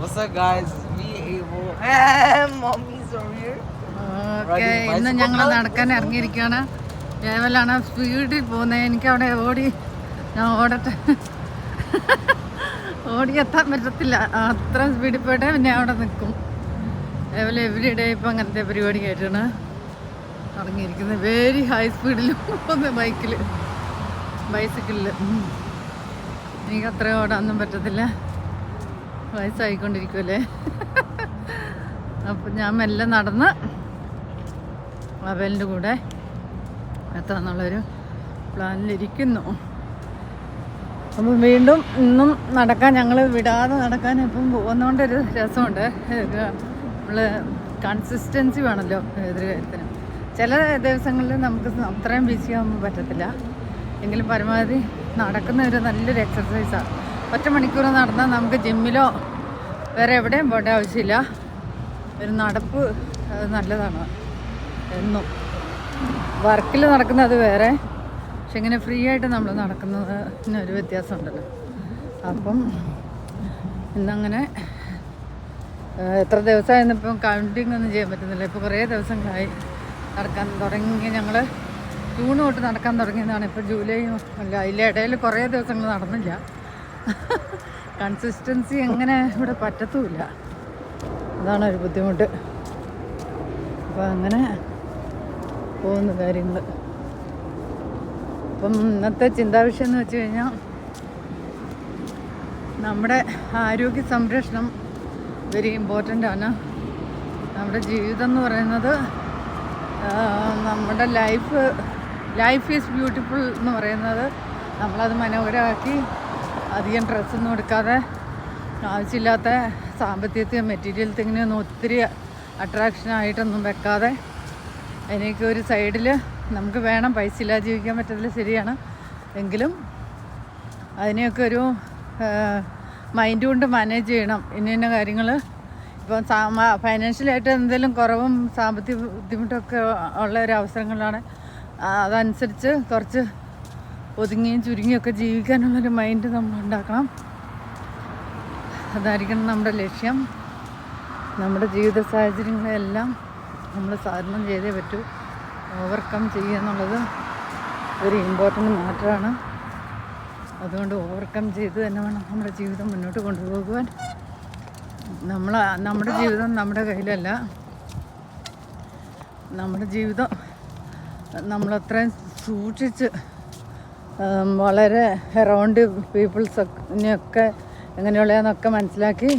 What's up, guys? It's me, Avo. Hey, mommy's over here. Okay, ഇന്ന് ഞങ്ങൾ നടക്കാൻ ഇറങ്ങിയിരിക്കുകയാണ്. ലേവലാണ് സ്പീഡിൽ പോകുന്നത്. എനിക്കവിടെ ഞാൻ ഓടട്ടെ, ഓടിയെത്താൻ പറ്റത്തില്ല. അത്ര സ്പീഡിൽ പോയിട്ടേ പിന്നെ അവിടെ നിൽക്കും. ലേവൽ എവരിഡേ ഇപ്പം അങ്ങനത്തെ പരിപാടി ആയിട്ടാണ് ഇറങ്ങിയിരിക്കുന്നത്. വെരി ഹൈ സ്പീഡിലും പോകുന്നത് ബൈസിക്കിളിൽ. എനിക്ക് അത്ര ഓടാനൊന്നും പറ്റത്തില്ല, വയസ്സായിക്കൊണ്ടിരിക്കുമല്ലേ. അപ്പം ഞാൻ മെല്ലെ നടന്ന് അവലിൻ്റെ കൂടെ എത്താമെന്നുള്ളൊരു പ്ലാനിലിരിക്കുന്നു. അപ്പം വീണ്ടും ഇന്നും നടക്കാൻ, ഞങ്ങൾ വിടാതെ നടക്കാൻ ഇപ്പം പോകുന്നതുകൊണ്ടൊരു രസമുണ്ട്. നമ്മൾ കൺസിസ്റ്റൻസി വേണമല്ലോ ഏതൊരു കാര്യത്തിനും. ചില ദിവസങ്ങളിൽ നമുക്ക് അത്രയും ബിസി ആകുമ്പോൾ പറ്റത്തില്ല. എങ്കിലും പരമാവധി നടക്കുന്ന ഒരു നല്ലൊരു എക്സർസൈസാണ്. 1 മണിക്കൂർ നടന്നാൽ നമുക്ക് ജിമ്മിലോ വേറെ എവിടെയും പോകേണ്ട ആവശ്യമില്ല. ഒരു നടപ്പ് അത് നല്ലതാണ്. എന്നും വർക്കിൽ നടക്കുന്നത് വേറെ, പക്ഷെ ഇങ്ങനെ ഫ്രീ ആയിട്ട് നമ്മൾ നടക്കുന്നതിനൊരു വ്യത്യാസമുണ്ടല്ലോ. അപ്പം ഇന്നങ്ങനെ എത്ര ദിവസമായിരുന്നു ഇപ്പം കൗണ്ടിങ് ഒന്നും ചെയ്യാൻ പറ്റുന്നില്ല. ഇപ്പോൾ കുറേ ദിവസങ്ങളായി നടക്കാൻ തുടങ്ങി. ഞങ്ങൾ ജൂൺ തൊട്ട് നടക്കാൻ തുടങ്ങിയതാണ്. ഇപ്പോൾ ജൂലൈയും അല്ല, അതിൻ്റെ ഇടയിൽ കുറേ ദിവസങ്ങൾ നടന്നില്ല. കൺസിസ്റ്റൻസി എങ്ങനെ ഇവിടെ പറ്റത്തുമില്ല, അതാണ് ഒരു ബുദ്ധിമുട്ട്. അപ്പോൾ അങ്ങനെ പോകുന്ന കാര്യങ്ങൾ. അപ്പം ഇന്നത്തെ ചിന്താവിഷയം എന്ന് വെച്ച് കഴിഞ്ഞാൽ നമ്മുടെ ആരോഗ്യ സംരക്ഷണം വെരി ഇമ്പോർട്ടൻ്റ് ആണ്. നമ്മുടെ ജീവിതം എന്ന് പറയുന്നത്, നമ്മുടെ ലൈഫ് ഈസ് ബ്യൂട്ടിഫുൾ എന്ന് പറയുന്നത് നമ്മളത് മനോഹരമാക്കി അധികം ഡ്രസ്സൊന്നും എടുക്കാതെ ആവശ്യമില്ലാത്ത സാമ്പത്തികത്തെയും മെറ്റീരിയൽ തിങ്ങിനെയൊന്നും ഒത്തിരി അട്രാക്ഷനായിട്ടൊന്നും വെക്കാതെ അതിനൊക്കെ ഒരു സൈഡിൽ നമുക്ക് വേണം. പൈസ ഇല്ലാതെ ജീവിക്കാൻ പറ്റത്തില്ല, ശരിയാണ്. എങ്കിലും അതിനെയൊക്കെ ഒരു മൈൻഡ് കൊണ്ട് മാനേജ് ചെയ്യണം. ഇന്ന കാര്യങ്ങൾ ഇപ്പം ഫൈനാൻഷ്യലായിട്ട് എന്തെങ്കിലും കുറവും സാമ്പത്തിക ബുദ്ധിമുട്ടൊക്കെ ഉള്ള ഒരു അവസരങ്ങളാണ്. അതനുസരിച്ച് കുറച്ച് ഒതുങ്ങിയും ചുരുങ്ങിയൊക്കെ ജീവിക്കാനുള്ളൊരു മൈൻഡ് നമ്മൾ ഉണ്ടാക്കണം. അതായിരിക്കണം നമ്മുടെ ലക്ഷ്യം. നമ്മുടെ ജീവിത സാഹചര്യങ്ങളെല്ലാം നമ്മൾ സാധനം ചെയ്തേ പറ്റൂ. ഓവർകം ചെയ്യുക എന്നുള്ളത് ഒരു ഇമ്പോർട്ടൻ്റ് മാറ്ററാണ്. അതുകൊണ്ട് ഓവർകം ചെയ്ത് തന്നെ വേണം നമ്മുടെ ജീവിതം മുന്നോട്ട് കൊണ്ടുപോകുവാൻ. നമ്മുടെ ജീവിതം നമ്മുടെ കയ്യിലല്ല. നമ്മുടെ ജീവിതം നമ്മളത്രയും സൂക്ഷിച്ച് വളരെ അറൗണ്ട് പീപ്പിൾസൊക്കെ എങ്ങനെയുള്ളതെന്നൊക്കെ മനസ്സിലാക്കി